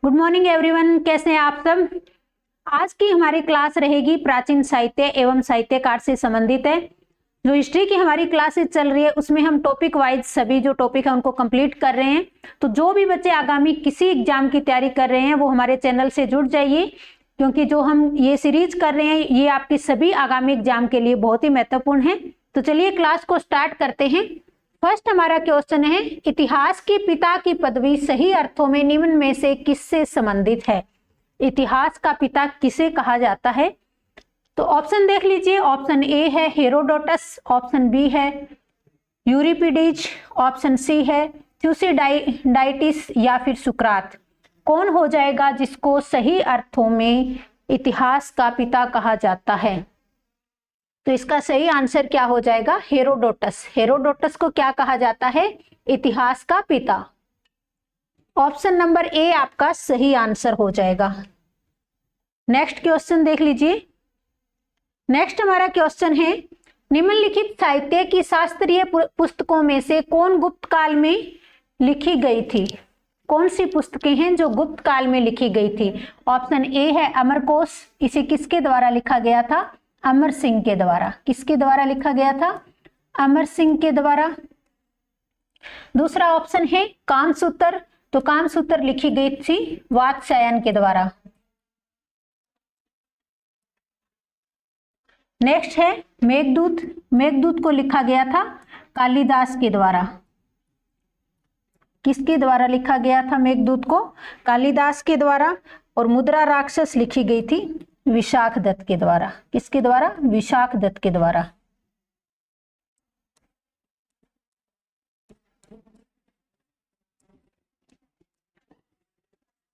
Good morning everyone, कैसे हैं आप सब। आज की हमारी क्लास रहेगी प्राचीन साहित्य एवं साहित्यकार से संबंधित है। जो हिस्ट्री की हमारी क्लासेस चल रही है उसमें हम टॉपिक वाइज सभी जो टॉपिक है उनको कंप्लीट कर रहे हैं। तो जो भी बच्चे आगामी किसी एग्जाम की तैयारी कर रहे हैं वो हमारे चैनल से जुड़ जाइए, क्योंकि जो हम ये सीरीज कर रहे हैं ये आपकी सभी आगामी एग्जाम के लिए बहुत ही महत्वपूर्ण है। तो चलिए क्लास को स्टार्ट करते हैं। फर्स्ट हमारा क्वेश्चन है, इतिहास के पिता की पदवी सही अर्थों में निम्न में से किससे संबंधित है। इतिहास का पिता किसे कहा जाता है? तो ऑप्शन देख लीजिए। ऑप्शन ए है हेरोडोटस, ऑप्शन बी है यूरिपिडीज, ऑप्शन सी है थ्यूसिडाइटिस या फिर सुकरात। कौन हो जाएगा जिसको सही अर्थों में इतिहास का पिता कहा जाता है? तो इसका सही आंसर क्या हो जाएगा? हेरोडोटस। हेरोडोटस को क्या कहा जाता है? इतिहास का पिता। ऑप्शन नंबर ए आपका सही आंसर हो जाएगा। नेक्स्ट क्वेश्चन देख लीजिए। नेक्स्ट हमारा क्वेश्चन है, निम्नलिखित साहित्य की शास्त्रीय पुस्तकों में से कौन गुप्त काल में लिखी गई थी? कौन सी पुस्तकें हैं जो गुप्त काल में लिखी गई थी? ऑप्शन ए है अमरकोश। इसे किसके द्वारा लिखा गया था? अमर सिंह के द्वारा। किसके द्वारा लिखा गया था? अमर सिंह के द्वारा। दूसरा ऑप्शन है कामसूत्र। तो कामसूत्र लिखी गई थी वात्स्यायन के द्वारा। नेक्स्ट है मेघदूत। मेघदूत को लिखा गया था कालिदास के द्वारा। किसके द्वारा लिखा गया था मेघदूत को? कालिदास के द्वारा। और मुद्रा राक्षस लिखी गई थी विशाखदत्त के द्वारा। किसके द्वारा? विशाखदत्त के द्वारा।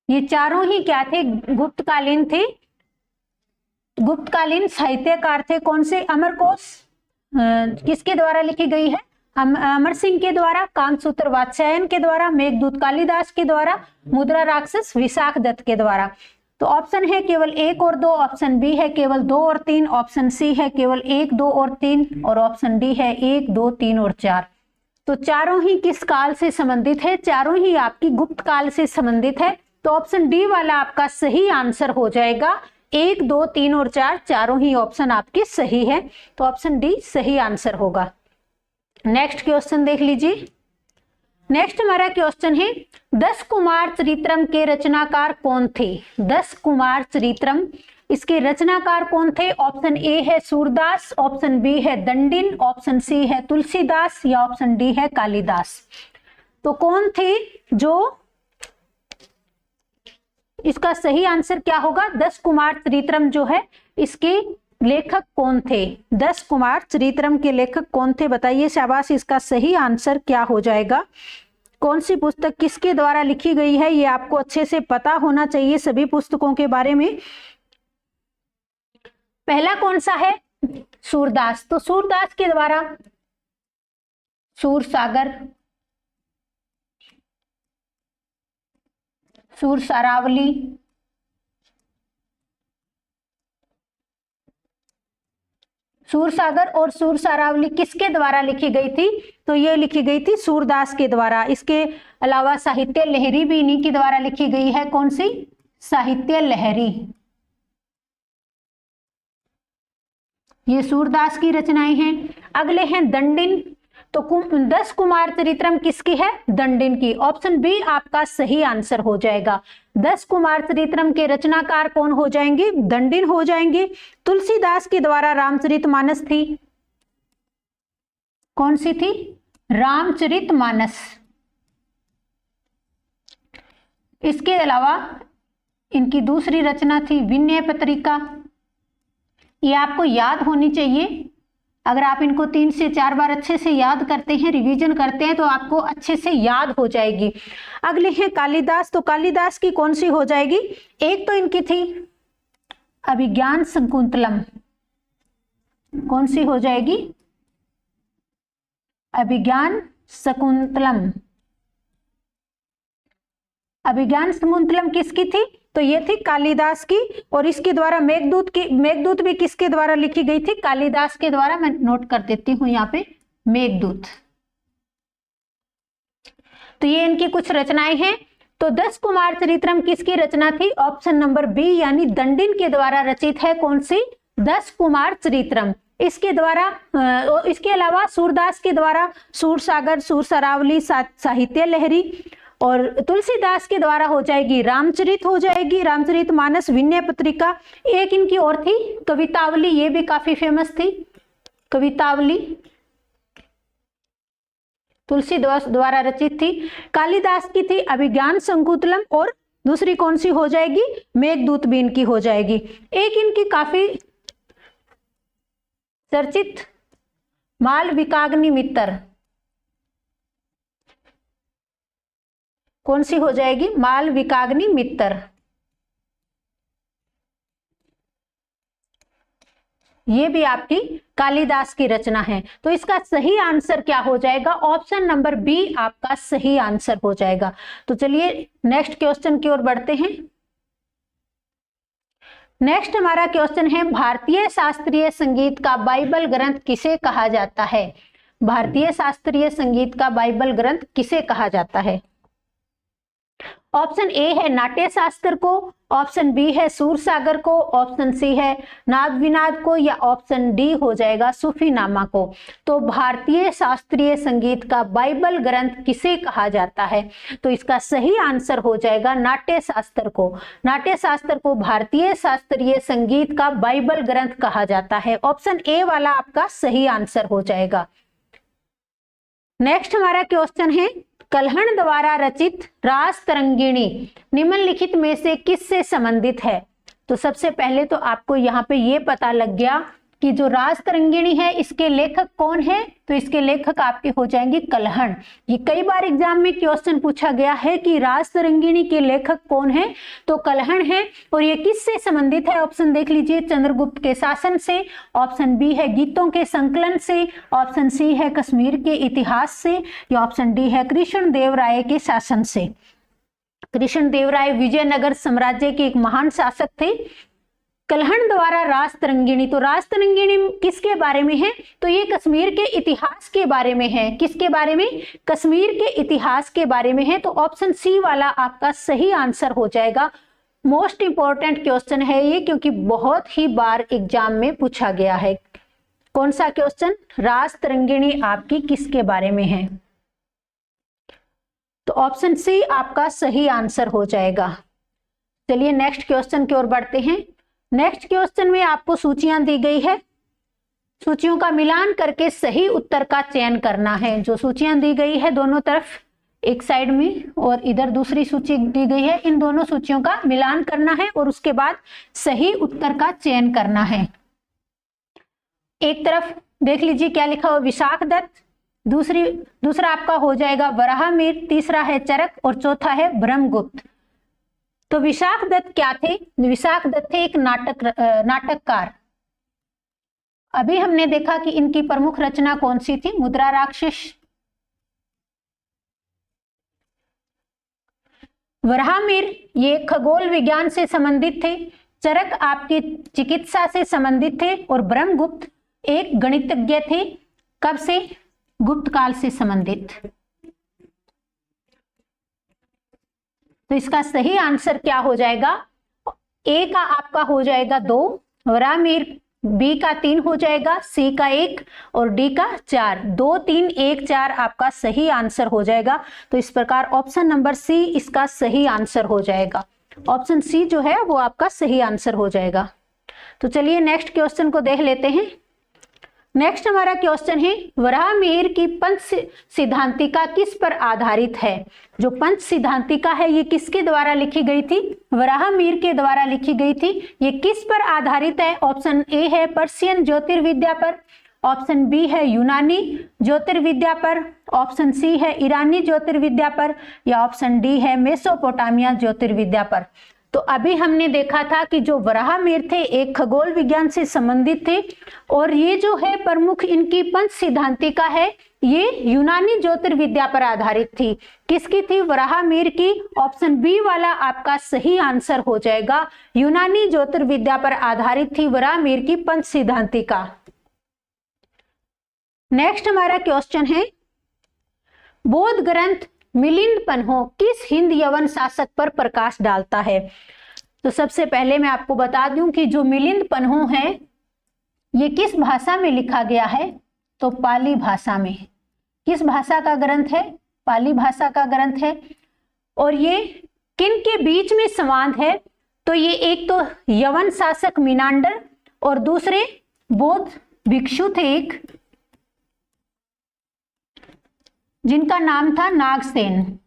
ये चारों ही क्या थे? गुप्तकालीन थे, गुप्तकालीन साहित्यकार थे। कौन से? अमरकोश किसके द्वारा लिखी गई है? अमर सिंह के द्वारा। कामसूत्र वात्स्यायन के द्वारा। मेघदूत कालिदास के द्वारा। मुद्रा राक्षस विशाखदत्त के द्वारा। तो ऑप्शन है केवल 1 और 2, ऑप्शन बी है केवल 2 और 3, ऑप्शन सी है केवल 1, 2 और 3 और ऑप्शन डी है 1, 2, 3 और 4। तो चारों ही किस काल से संबंधित है? चारों ही आपकी गुप्त काल से संबंधित है। तो ऑप्शन डी वाला आपका सही आंसर हो जाएगा। 1, 2, 3 और 4 चारों ही ऑप्शन आपके सही है। तो ऑप्शन डी सही आंसर होगा। नेक्स्ट क्वेश्चन देख लीजिए। नेक्स्ट हमारा क्वेश्चन है, 10 कुमार चरित्रम के रचनाकार कौन थे? 10 कुमार चरित्रम, इसके रचनाकार कौन थे? ऑप्शन ए है सूरदास, ऑप्शन बी है दंडिन, ऑप्शन सी है तुलसीदास या ऑप्शन डी है कालिदास। तो कौन थे जो, इसका सही आंसर क्या होगा? 10 कुमार चरित्रम जो है इसके लेखक कौन थे? 10 कुमार चरित्रम के लेखक कौन थे? बताइए शाबाश। इसका सही आंसर क्या हो जाएगा? कौन सी पुस्तक किसके द्वारा लिखी गई है ये आपको अच्छे से पता होना चाहिए सभी पुस्तकों के बारे में। पहला कौन सा है? सूरदास। तो सूरदास के द्वारा सूरसागर, सूरसारावली, सूरसागर और सूरसारावली किसके द्वारा लिखी गई थी? तो ये लिखी गई थी सूरदास के द्वारा। इसके अलावा साहित्य लहरी भी इन्हीं के द्वारा लिखी गई है। कौन सी? साहित्य लहरी। ये सूरदास की रचनाएं हैं। अगले हैं दंडिन। तो 10 कुमार चरित्रम किसकी है? दंडिन की। ऑप्शन बी आपका सही आंसर हो जाएगा। 10 कुमार चरित्रम के रचनाकार कौन हो जाएंगे? दंडिन हो जाएंगे। तुलसीदास के द्वारा रामचरितमानस थी। कौन सी थी? रामचरितमानस। इसके अलावा इनकी दूसरी रचना थी विनय पत्रिका। ये आपको याद होनी चाहिए। अगर आप इनको 3 से 4 बार अच्छे से याद करते हैं, रिवीजन करते हैं तो आपको अच्छे से याद हो जाएगी। अगले हैं कालिदास। तो कालिदास की कौन सी हो जाएगी? एक तो इनकी थी अभिज्ञान शकुंतलम। कौन सी हो जाएगी? अभिज्ञान शकुंतलम। अभिज्ञान शकुंतलम किसकी थी? तो ये थी कालिदास की। और इसके द्वारा मेघदूत भी किसके द्वारा लिखी गई थी? कालिदास के द्वारा। मैं नोट कर देती हूं यहाँ पे मेघदूत। तो ये इनकी कुछ रचनाएं हैं। तो 10 कुमार चरित्रम किसकी रचना थी? ऑप्शन नंबर बी यानी दंडिन के द्वारा रचित है। कौन सी? 10 कुमार चरित्रम। इसके द्वारा इसके अलावा सूरदास के द्वारा सूरसागर, सूरसरावली, साहित्य लहरी, और तुलसीदास के द्वारा हो जाएगी रामचरित, हो जाएगी रामचरित मानस, विनय पत्रिका। एक इनकी और थी कवितावली, ये भी काफी फेमस थी कवितावली, तुलसीदास द्वारा रचित थी। कालिदास की थी अभिज्ञान संकुतलम, और दूसरी कौन सी हो जाएगी? मेघदूत भी इनकी हो जाएगी। एक इनकी काफी चर्चित मालविकाग्नि मित्र, कौन सी हो जाएगी? मालविकाग्नि मित्र। ये भी आपकी कालिदास की रचना है। तो इसका सही आंसर क्या हो जाएगा? ऑप्शन नंबर बी आपका सही आंसर हो जाएगा। तो चलिए नेक्स्ट क्वेश्चन की ओर बढ़ते हैं। नेक्स्ट हमारा क्वेश्चन है, भारतीय शास्त्रीय संगीत का बाइबल ग्रंथ किसे कहा जाता है? भारतीय शास्त्रीय संगीत का बाइबल ग्रंथ किसे कहा जाता है? ऑप्शन ए है नाट्य शास्त्र को, ऑप्शन बी है सूरसागर को, ऑप्शन सी है नाद विनाद को, या ऑप्शन डी हो जाएगा सूफीनामा को। तो भारतीय शास्त्रीय संगीत का बाइबल ग्रंथ किसे कहा जाता है? तो इसका सही आंसर हो जाएगा नाट्य शास्त्र को। नाट्य शास्त्र को भारतीय शास्त्रीय संगीत का बाइबल ग्रंथ कहा जाता है। ऑप्शन ए वाला आपका सही आंसर हो जाएगा। नेक्स्ट हमारा क्वेश्चन है, कल्हण द्वारा रचित रास तरंगिणी निम्नलिखित में से किससे संबंधित है? तो सबसे पहले तो आपको यहाँ पे ये पता लग गया कि जो रास तरंगिणी है इसके लेखक कौन है? तो इसके लेखक आपके हो जाएंगे कल्हण। ये कई बार एग्जाम में क्वेश्चन पूछा गया है कि रास तरंगिणी के लेखक कौन है? तो कल्हण है। और ये किससे संबंधित है? ऑप्शन देख लीजिए, चंद्रगुप्त के शासन से, ऑप्शन बी है गीतों के संकलन से, ऑप्शन सी है कश्मीर के इतिहास से, या ऑप्शन डी है कृष्णदेव राय के शासन से। कृष्णदेव राय विजयनगर साम्राज्य के एक महान शासक थे। कल्हण द्वारा रास तरंगिणी, तो रास तरंगिणी किसके बारे में है? तो ये कश्मीर के इतिहास के बारे में है। किसके बारे में? कश्मीर के इतिहास के बारे में है। तो ऑप्शन सी वाला आपका सही आंसर हो जाएगा। मोस्ट इंपॉर्टेंट क्वेश्चन है ये, क्योंकि बहुत ही बार एग्जाम में पूछा गया है। कौन सा क्वेश्चन? रास तरंगिणी आपकी किसके बारे में है? तो ऑप्शन सी आपका सही आंसर हो जाएगा। चलिए नेक्स्ट क्वेश्चन की ओर बढ़ते हैं। नेक्स्ट क्वेश्चन में आपको सूचियां दी गई है, सूचियों का मिलान करके सही उत्तर का चयन करना है। जो सूचियां दी गई है दोनों तरफ, एक साइड में और इधर दूसरी सूची दी गई है, इन दोनों सूचियों का मिलान करना है और उसके बाद सही उत्तर का चयन करना है। एक तरफ देख लीजिए क्या लिखा हुआ, विशाखदत्त, दूसरा आपका हो जाएगा वराहमिहिर, तीसरा है चरक और चौथा है ब्रह्मगुप्त। तो विशाखदत्त क्या थे? विशाखदत्त थे एक नाटककार। अभी हमने देखा कि इनकी प्रमुख रचना कौन सी थी? मुद्रा राक्षस। वराहमिहिर ये खगोल विज्ञान से संबंधित थे, चरक आपकी चिकित्सा से संबंधित थे और ब्रह्मगुप्त एक गणितज्ञ थे। कब से? गुप्त काल से संबंधित। तो इसका सही आंसर क्या हो जाएगा? ए का आपका हो जाएगा 2, वराहमिहिर, बी का 3 हो जाएगा, सी का 1 और डी का 4। 2, 3, 1, 4 आपका सही आंसर हो जाएगा। तो इस प्रकार ऑप्शन नंबर सी इसका सही आंसर हो जाएगा। ऑप्शन सी जो है वो आपका सही आंसर हो जाएगा। तो चलिए नेक्स्ट क्वेश्चन को देख लेते हैं। नेक्स्ट हमारा क्वेश्चन है, वराहमिहिर की पंच सिद्धांतिका किस पर आधारित है? जो पंच सिद्धांतिका है ये किसके द्वारा लिखी गई थी? वराहमिहिर के द्वारा लिखी गई थी। ये किस पर आधारित है? ऑप्शन ए है पर्शियन ज्योतिर्विद्या पर, ऑप्शन बी है यूनानी ज्योतिर्विद्या पर, ऑप्शन सी है ईरानी ज्योतिर्विद्या पर, या ऑप्शन डी है मेसोपोटामिया ज्योतिर्विद्या पर। तो अभी हमने देखा था कि जो वराहमिहिर थे एक खगोल विज्ञान से संबंधित थे और ये जो है प्रमुख इनकी पंच सिद्धांतिका है ये यूनानी ज्योतिर्विद्या पर आधारित थी। किसकी थी? वराहमिहिर की। ऑप्शन बी वाला आपका सही आंसर हो जाएगा। यूनानी ज्योतिर्विद्या पर आधारित थी वराहमिहिर की पंच सिद्धांतिका। नेक्स्ट हमारा क्वेश्चन है, बौद्ध ग्रंथ मिलिंद पन्हो किस हिंद यवन शासक पर प्रकाश डालता है? तो सबसे पहले मैं आपको बता दूं कि जो मिलिंद पन्हो है ये किस भाषा में लिखा गया है? तो पाली भाषा में। किस भाषा का ग्रंथ है? पाली भाषा का ग्रंथ है। और ये किन के बीच में संवाद है? तो ये एक तो यवन शासक मीनांडर और दूसरे बौद्ध भिक्षु थे एक, जिनका नाम था नागसेन।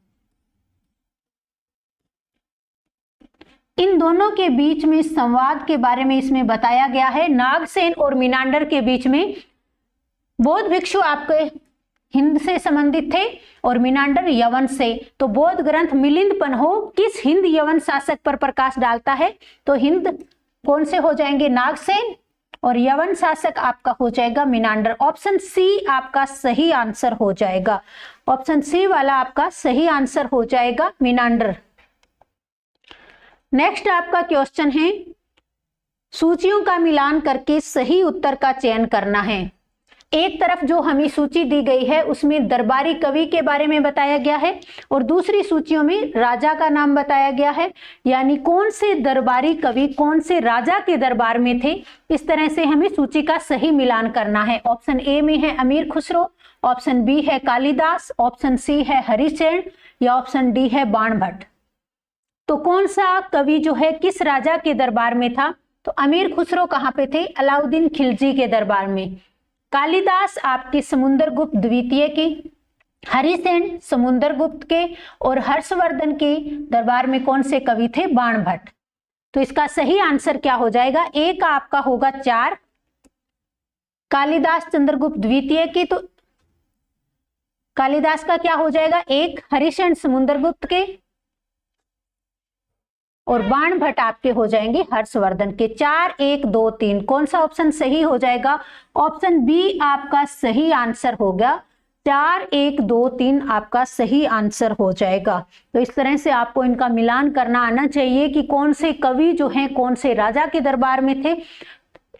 इन दोनों के बीच में संवाद के बारे में इसमें बताया गया है। नागसेन और मीनांडर के बीच में बौद्ध भिक्षु आपके हिंद से संबंधित थे और मीनांडर यवन से। तो बौद्ध ग्रंथ मिलिंद पन्हो किस हिंद यवन शासक पर प्रकाश डालता है? तो हिंद कौन से हो जाएंगे? नागसेन, और यवन शासक आपका हो जाएगा मीनांडर। ऑप्शन सी आपका सही आंसर हो जाएगा। ऑप्शन सी वाला आपका सही आंसर हो जाएगा, मीनांडर। नेक्स्ट आपका क्वेश्चन है, सूचियों का मिलान करके सही उत्तर का चयन करना है। एक तरफ जो हमें सूची दी गई है उसमें दरबारी कवि के बारे में बताया गया है और दूसरी सूचियों में राजा का नाम बताया गया है, यानी कौन से दरबारी कवि कौन से राजा के दरबार में थे। इस तरह से हमें सूची का सही मिलान करना है। ऑप्शन ए में है अमीर खुसरो, ऑप्शन बी है कालिदास, ऑप्शन सी है हरिशचरण या ऑप्शन डी है बाणभट्ट। तो कौन सा कवि जो है किस राजा के दरबार में था? तो अमीर खुसरो कहाँ पे थे? अलाउद्दीन खिलजी के दरबार में। कालिदास आपके समुद्रगुप्त द्वितीय के, हरिसेन समुद्रगुप्त के और हर्षवर्धन के दरबार में कौन से कवि थे? बाणभट्ट। तो इसका सही आंसर क्या हो जाएगा? ए का आपका होगा 4, कालिदास चंद्रगुप्त द्वितीय के, तो कालिदास का क्या हो जाएगा? 1, हरिसेन समुद्रगुप्त के और बाणभट्ट आपके हो जाएंगे हर्षवर्धन के। 4, 1, 2, 3 कौन सा ऑप्शन सही हो जाएगा? ऑप्शन बी आपका सही आंसर होगा। 4, 1, 2, 3 आपका सही आंसर हो जाएगा। तो इस तरह से आपको इनका मिलान करना आना चाहिए कि कौन से कवि जो हैं कौन से राजा के दरबार में थे।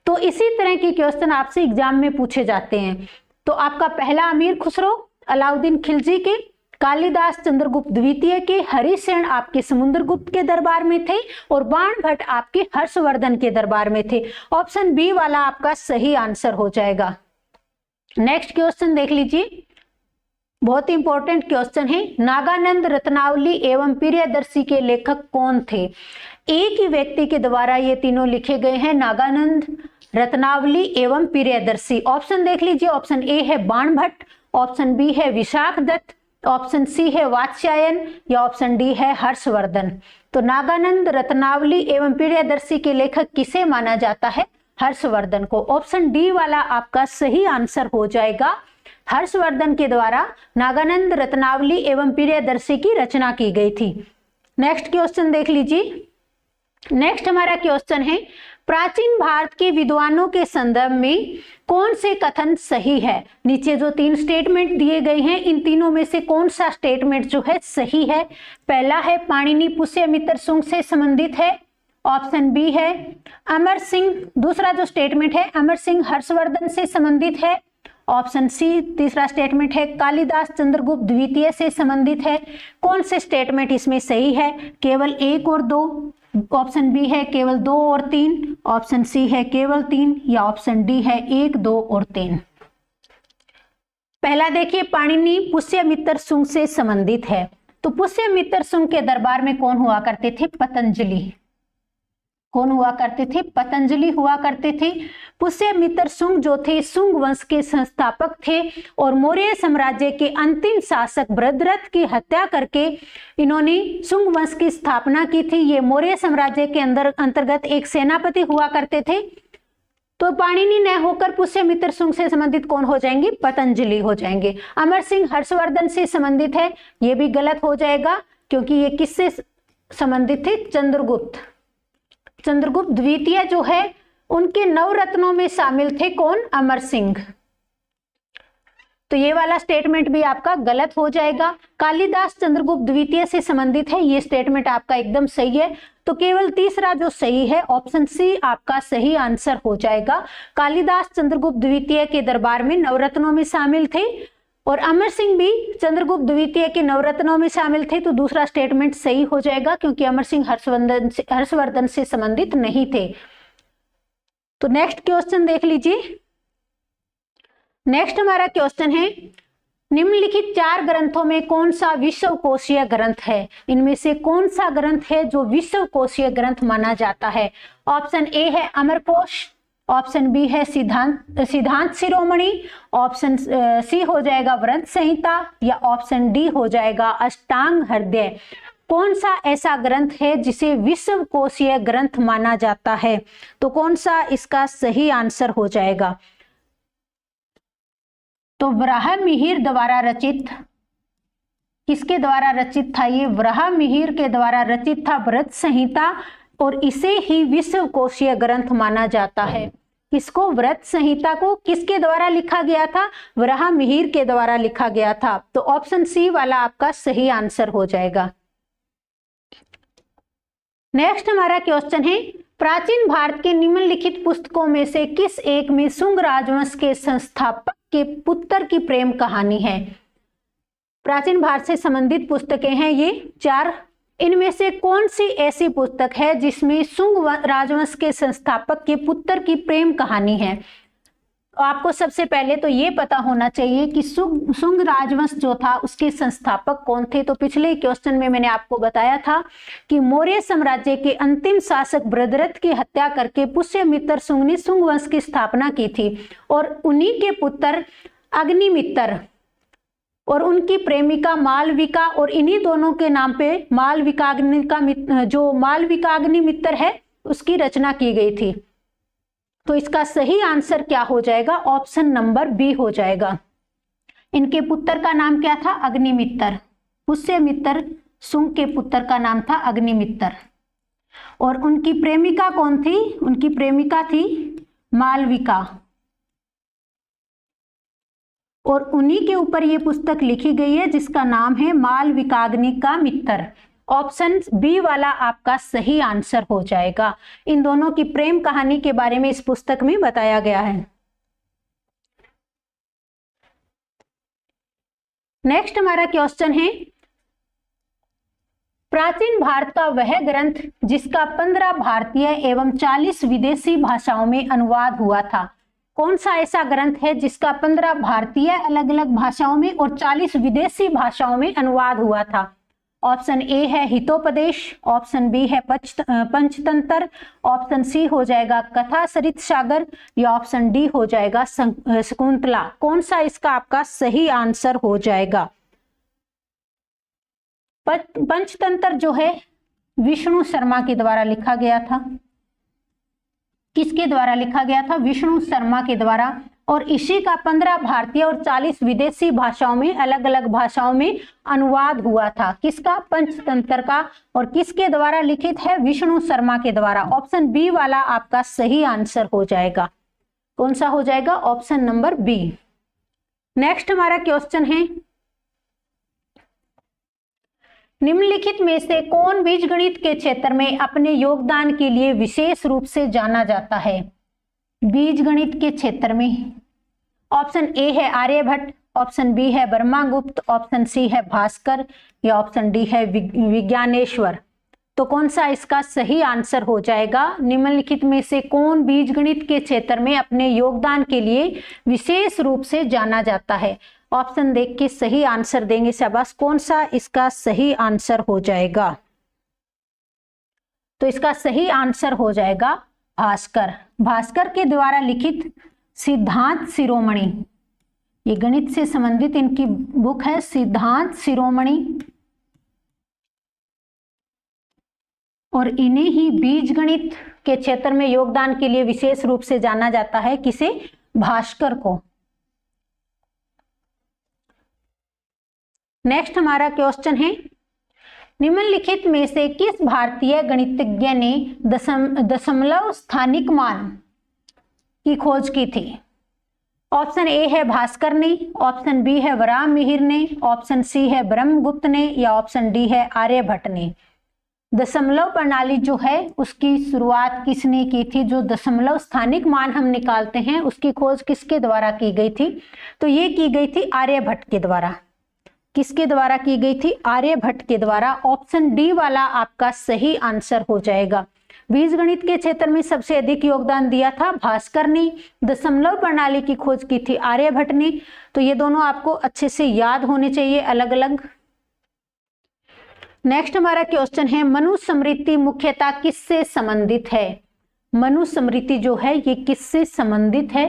तो इसी तरह के क्वेश्चन आपसे एग्जाम में पूछे जाते हैं। तो आपका पहला अमीर खुसरो अलाउद्दीन खिलजी के, कालिदास चंद्रगुप्त द्वितीय के, हरिसेन आपके समुद्रगुप्त के दरबार में थे और बाणभट्ट आपके हर्षवर्धन के दरबार में थे। ऑप्शन बी वाला आपका सही आंसर हो जाएगा। नेक्स्ट क्वेश्चन देख लीजिए, बहुत इंपॉर्टेंट क्वेश्चन है। नागानंद रत्नावली एवं प्रियदर्शी के लेखक कौन थे? एक ही व्यक्ति के द्वारा ये तीनों लिखे गए हैं, नागानंद, रत्नावली एवं प्रियदर्शी। ऑप्शन देख लीजिए, ऑप्शन ए है बाणभट्ट, ऑप्शन बी है विशाख दत्त, ऑप्शन सी है वात्स्यायन या ऑप्शन डी है हर्षवर्धन। तो नागानंद, रत्नावली एवं प्रियदर्शी के लेखक किसे माना जाता है? हर्षवर्धन को। ऑप्शन डी वाला आपका सही आंसर हो जाएगा। हर्षवर्धन के द्वारा नागानंद, रत्नावली एवं प्रियदर्शी की रचना की गई थी। नेक्स्ट क्वेश्चन देख लीजिए। नेक्स्ट हमारा क्वेश्चन है, प्राचीन भारत के विद्वानों के संदर्भ में कौन से कथन सही है? नीचे जो 3 स्टेटमेंट दिए गए हैं इन तीनों में से कौन सा स्टेटमेंट जो है सही है? पहला है पाणिनि पुष्यमित्र शुंग से संबंधित है, ऑप्शन बी है अमर सिंह, दूसरा जो स्टेटमेंट है अमर सिंह हर्षवर्धन से संबंधित है, ऑप्शन सी तीसरा स्टेटमेंट है कालिदास चंद्रगुप्त द्वितीय से संबंधित है। कौन से स्टेटमेंट इसमें सही है? केवल 1 और 2, ऑप्शन बी है केवल 2 और 3, ऑप्शन सी है केवल 3 या ऑप्शन डी है 1, 2 और 3। पहला देखिए, पाणिनि पुष्यमित्र शुंग से संबंधित है। तो पुष्यमित्र शुंग के दरबार में कौन हुआ करते थे? पतंजलि। कौन हुआ करते थे? पतंजलि हुआ करते थे। पुष्यमित्र शुंग जो थे शुंग वंश के संस्थापक थे और मौर्य साम्राज्य के अंतिम शासक भद्रथ की हत्या करके इन्होंने शुंग वंश की स्थापना की थी। ये मौर्य साम्राज्य के अंतर्गत एक सेनापति हुआ करते थे। तो पाणिनि न होकर पुष्यमित्र शुंग से संबंधित कौन हो जाएंगे? पतंजलि हो जाएंगे। अमर सिंह हर्षवर्धन से संबंधित है, ये भी गलत हो जाएगा क्योंकि ये किससे संबंधित थे? चंद्रगुप्त द्वितीय जो है उनके नवरत्नों में शामिल थे। कौन? अमर सिंह। तो ये वाला स्टेटमेंट भी आपका गलत हो जाएगा। कालिदास चंद्रगुप्त द्वितीय से संबंधित है, ये स्टेटमेंट आपका एकदम सही है। तो केवल तीसरा जो सही है ऑप्शन सी आपका सही आंसर हो जाएगा। कालिदास चंद्रगुप्त द्वितीय के दरबार में नवरत्नों में शामिल थे और अमर सिंह भी चंद्रगुप्त द्वितीय के नवरत्नों में शामिल थे, तो दूसरा स्टेटमेंट सही हो जाएगा क्योंकि अमर सिंह हर्षवर्धन से संबंधित नहीं थे। तो नेक्स्ट क्वेश्चन देख लीजिए। नेक्स्ट हमारा क्वेश्चन है, निम्नलिखित 4 ग्रंथों में कौन सा विश्वकोशीय ग्रंथ है? इनमें से कौन सा ग्रंथ है जो विश्वकोशीय ग्रंथ माना जाता है? ऑप्शन ए है अमरकोश, ऑप्शन बी है सिद्धांत शिरोमणि, ऑप्शन सी हो जाएगा व्रत संहिता, या ऑप्शन डी हो जाएगा अष्टांग हृदय। कौन सा ऐसा ग्रंथ है जिसे विश्वकोशीय ग्रंथ माना जाता है? तो कौन सा इसका सही आंसर हो जाएगा? तो वराहमिहिर द्वारा रचित, किसके द्वारा रचित था? ये वराहमिहिर के द्वारा रचित था व्रत संहिता, और इसे ही विश्वकोशीय ग्रंथ माना जाता है। किसको? व्रत संहिता को किसके द्वारा लिखा गया था? वराहमिहिर के द्वारा लिखा गया था। तो ऑप्शन सी वाला आपका सही आंसर हो जाएगा। नेक्स्ट हमारा क्वेश्चन है, प्राचीन भारत के निम्नलिखित पुस्तकों में से किस एक में शुंग राजवंश के संस्थापक के पुत्र की प्रेम कहानी है? प्राचीन भारत से संबंधित पुस्तकें हैं ये 4। इनमें से कौन सी ऐसी पुस्तक है जिसमें शुंग राजवंश के संस्थापक के पुत्र की प्रेम कहानी है? आपको सबसे पहले तो ये पता होना चाहिए कि शुंग राजवंश जो था उसके संस्थापक कौन थे। तो पिछले क्वेश्चन में मैंने आपको बताया था कि मौर्य साम्राज्य के अंतिम शासक बृहद्रथ की हत्या करके पुष्यमित्र शुंग ने शुंग वंश की स्थापना की थी, और उन्हीं के पुत्र अग्निमित्र और उनकी प्रेमिका मालविका, और इन्हीं दोनों के नाम पे मालविकाग्निमित्र है उसकी रचना की गई थी। तो इसका सही आंसर क्या हो जाएगा? ऑप्शन नंबर बी हो जाएगा। इनके पुत्र का नाम क्या था? अग्निमित्र। पुष्यमित्र शुंग के पुत्र का नाम था अग्निमित्र, और उनकी प्रेमिका कौन थी? उनकी प्रेमिका थी मालविका, और उन्हीं के ऊपर ये पुस्तक लिखी गई है जिसका नाम है मालविकाग्निमित्र। ऑप्शन बी वाला आपका सही आंसर हो जाएगा। इन दोनों की प्रेम कहानी के बारे में इस पुस्तक में बताया गया है। नेक्स्ट हमारा क्वेश्चन है, प्राचीन भारत का वह ग्रंथ जिसका 15 भारतीय एवं 40 विदेशी भाषाओं में अनुवाद हुआ था। कौन सा ऐसा ग्रंथ है जिसका 15 भारतीय अलग अलग भाषाओं में और 40 विदेशी भाषाओं में अनुवाद हुआ था? ऑप्शन ए है हितोपदेश, ऑप्शन बी है पंचतंत्र, ऑप्शन सी हो जाएगा कथा सरित सागर, या ऑप्शन डी हो जाएगा शकुंतला। कौन सा इसका आपका सही आंसर हो जाएगा? पंचतंत्र जो है विष्णु शर्मा के द्वारा लिखा गया था। किसके द्वारा लिखा गया था? विष्णु शर्मा के द्वारा, और इसी का 15 भारतीय और 40 विदेशी भाषाओं में अलग अलग भाषाओं में अनुवाद हुआ था। किसका? पंचतंत्र का। और किसके द्वारा लिखित है? विष्णु शर्मा के द्वारा। ऑप्शन बी वाला आपका सही आंसर हो जाएगा। कौन सा हो जाएगा? Option number B. नेक्स्ट हमारा क्वेश्चन है, निम्नलिखित में से कौन बीजगणित के क्षेत्र में अपने योगदान के लिए विशेष रूप से जाना जाता है? बीजगणित के क्षेत्र में ऑप्शन ए है आर्यभट्ट, ऑप्शन बी है ब्रह्मगुप्त, ऑप्शन सी है भास्कर, या ऑप्शन डी है विज्ञानेश्वर। तो कौन सा इसका सही आंसर हो जाएगा? निम्नलिखित में से कौन बीजगणित के क्षेत्र में अपने योगदान के लिए विशेष रूप से जाना जाता है? ऑप्शन देख के सही आंसर देंगे शाबाश। कौन सा इसका सही आंसर हो जाएगा? तो इसका सही आंसर हो जाएगा भास्कर। भास्कर के द्वारा लिखित सिद्धांत शिरोमणि, ये गणित से संबंधित इनकी बुक है सिद्धांत शिरोमणि, और इन्हें ही बीजगणित के क्षेत्र में योगदान के लिए विशेष रूप से जाना जाता है। किसे? भास्कर को। नेक्स्ट हमारा क्वेश्चन है, निम्नलिखित में से किस भारतीय गणितज्ञ ने दशमलव स्थानिक मान की खोज की थी? ऑप्शन ए है भास्कर ने, ऑप्शन बी है वराहमिहिर ने, ऑप्शन सी है ब्रह्मगुप्त ने, या ऑप्शन डी है आर्यभट्ट ने। दशमलव प्रणाली जो है उसकी शुरुआत किसने की थी? जो दशमलव स्थानिक मान हम निकालते हैं उसकी खोज किसके द्वारा की गई थी? तो ये की गई थी आर्यभट्ट के द्वारा। किसके द्वारा की गई थी? आर्यभट्ट के द्वारा। ऑप्शन डी वाला आपका सही आंसर हो जाएगा। बीजगणित के क्षेत्र में सबसे अधिक योगदान दिया था भास्कर ने, दशमलव प्रणाली की खोज की थी आर्यभट्ट ने। तो ये दोनों आपको अच्छे से याद होने चाहिए अलग अलग। नेक्स्ट हमारा क्वेश्चन है, मनुस्मृति मुख्यतः किससे संबंधित है? मनुस्मृति जो है ये किससे संबंधित है?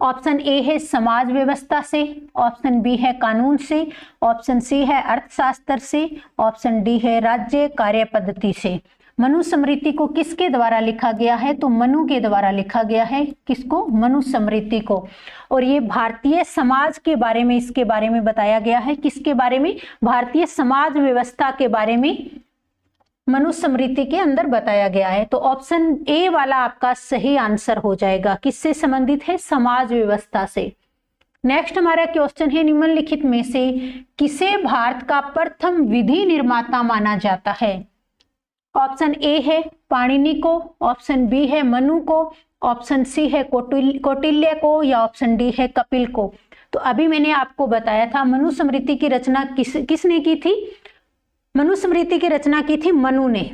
ऑप्शन ए है समाज व्यवस्था से, ऑप्शन बी है कानून से, ऑप्शन सी है अर्थशास्त्र से, ऑप्शन डी है राज्य कार्य पद्धति से। मनुस्मृति को किसके द्वारा लिखा गया है? तो मनु के द्वारा लिखा गया है। किसको? मनुस्मृति को। और ये भारतीय समाज के बारे में, इसके बारे में बताया गया है। किसके बारे में? भारतीय समाज व्यवस्था के बारे में मनुस्मृति के अंदर बताया गया है। तो ऑप्शन ए वाला आपका सही आंसर हो जाएगा। किससे संबंधित है? समाज व्यवस्था से। नेक्स्ट हमारा क्वेश्चन है, निम्नलिखित में से किसे भारत का प्रथम विधि निर्माता माना जाता है? ऑप्शन ए है पाणिनि को, ऑप्शन बी है मनु को, ऑप्शन सी है कौटिल्य को, या ऑप्शन डी है कपिल को। तो अभी मैंने आपको बताया था मनुस्मृति की रचना किसने की थी? मनुस्मृति की रचना की थी मनु ने।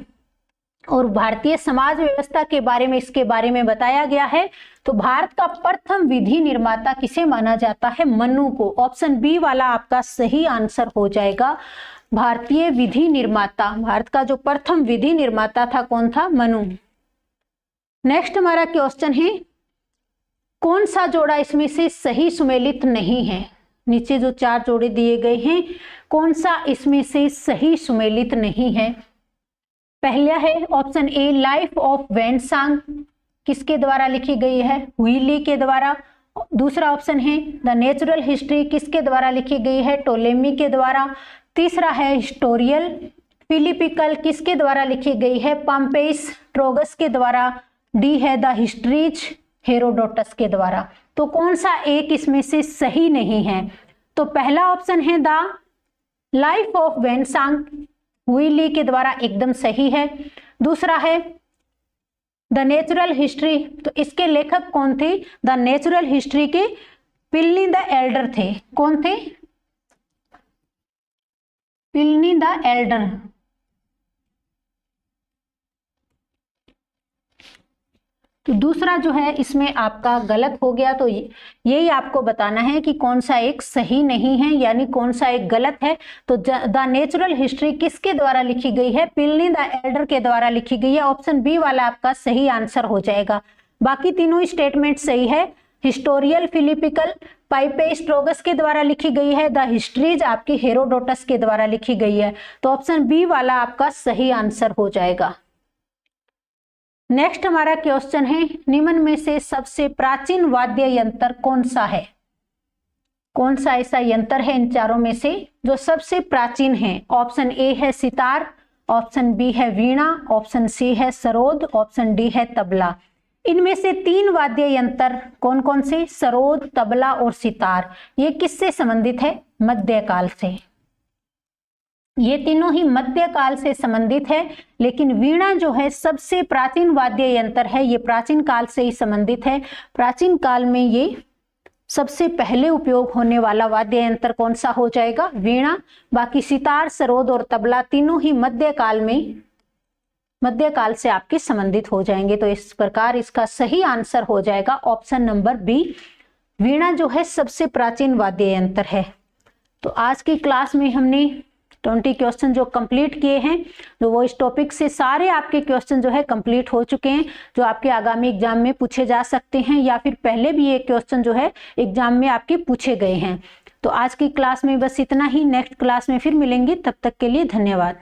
और भारतीय समाज व्यवस्था के बारे में, इसके बारे में बताया गया है। तो भारत का प्रथम विधि निर्माता किसे माना जाता है? मनु को। ऑप्शन बी वाला आपका सही आंसर हो जाएगा। भारतीय विधि निर्माता, भारत का जो प्रथम विधि निर्माता था कौन था? मनु। नेक्स्ट हमारा क्वेश्चन है, कौन सा जोड़ा इसमें से सही सुमेलित नहीं है? नीचे जो 4 जोड़े दिए गए हैं, कौन सा इसमें से सही सुमेलित नहीं है? पहला है option A life of Xuanzang, किसके द्वारा लिखी गई है? हुइली के द्वारा। दूसरा ऑप्शन है द नेचुरल हिस्ट्री, किसके द्वारा लिखी गई है? टोलेमी के द्वारा। तीसरा है हिस्टोरियल फिलिपिकल, किसके द्वारा लिखी गई है? पॉम्पेइस ट्रोगस के द्वारा। डी है द हिस्ट्रीज हेरोडोटस के द्वारा। तो कौन सा एक इसमें से सही नहीं है? तो पहला ऑप्शन है द लाइफ ऑफ वेनसांग, हुइली के द्वारा, एकदम सही है। दूसरा है द नेचुरल हिस्ट्री, तो इसके लेखक कौन थे? द नेचुरल हिस्ट्री के प्लिनी द एल्डर थे। कौन थे? Pliny the Elder. तो दूसरा जो है इसमें आपका गलत हो गया। तो यही आपको बताना है कि कौन सा एक सही नहीं है, यानी कौन सा एक गलत है। तो द नेचुरल हिस्ट्री किसके द्वारा लिखी गई है? प्लिनी द एल्डर के द्वारा लिखी गई है। ऑप्शन बी वाला आपका सही आंसर हो जाएगा। बाकी तीनों स्टेटमेंट सही है। हिस्टोरियल फिलिपिकल पाइपेस ट्रोगस के द्वारा लिखी गई है। द हिस्ट्रीज आपकी हेरोडोटस के द्वारा लिखी गई है। तो ऑप्शन बी वाला आपका सही आंसर हो जाएगा। नेक्स्ट हमारा क्वेश्चन है, निम्न में से सबसे प्राचीन वाद्य यंत्र कौन सा है? कौन सा ऐसा यंत्र है इन चारों में से जो सबसे प्राचीन है? ऑप्शन ए है सितार, ऑप्शन बी है वीणा, ऑप्शन सी है सरोद, ऑप्शन डी है तबला। इनमें से 3 वाद्य यंत्र कौन कौन से? सरोद, तबला और सितार। ये किससे संबंधित है? मध्यकाल से। ये तीनों ही मध्यकाल से संबंधित है। लेकिन वीणा जो है सबसे प्राचीन वाद्य यंत्र है, ये प्राचीन काल से ही संबंधित है। प्राचीन काल में ये सबसे पहले उपयोग होने वाला वाद्य यंत्र कौन सा हो जाएगा? वीणा। बाकी सितार, सरोद और तबला तीनों ही मध्यकाल से आपके संबंधित हो जाएंगे। तो इस प्रकार इसका सही आंसर हो जाएगा ऑप्शन नंबर बी। वीणा जो है सबसे प्राचीन वाद्य यंत्र है। तो आज की क्लास में हमने 20 क्वेश्चन जो कंप्लीट किए हैं, जो वो इस टॉपिक से सारे आपके क्वेश्चन जो है कंप्लीट हो चुके हैं, जो आपके आगामी एग्जाम में पूछे जा सकते हैं या फिर पहले भी ये क्वेश्चन जो है एग्जाम में आपके पूछे गए हैं। तो आज की क्लास में बस इतना ही। नेक्स्ट क्लास में फिर मिलेंगे, तब तक के लिए धन्यवाद।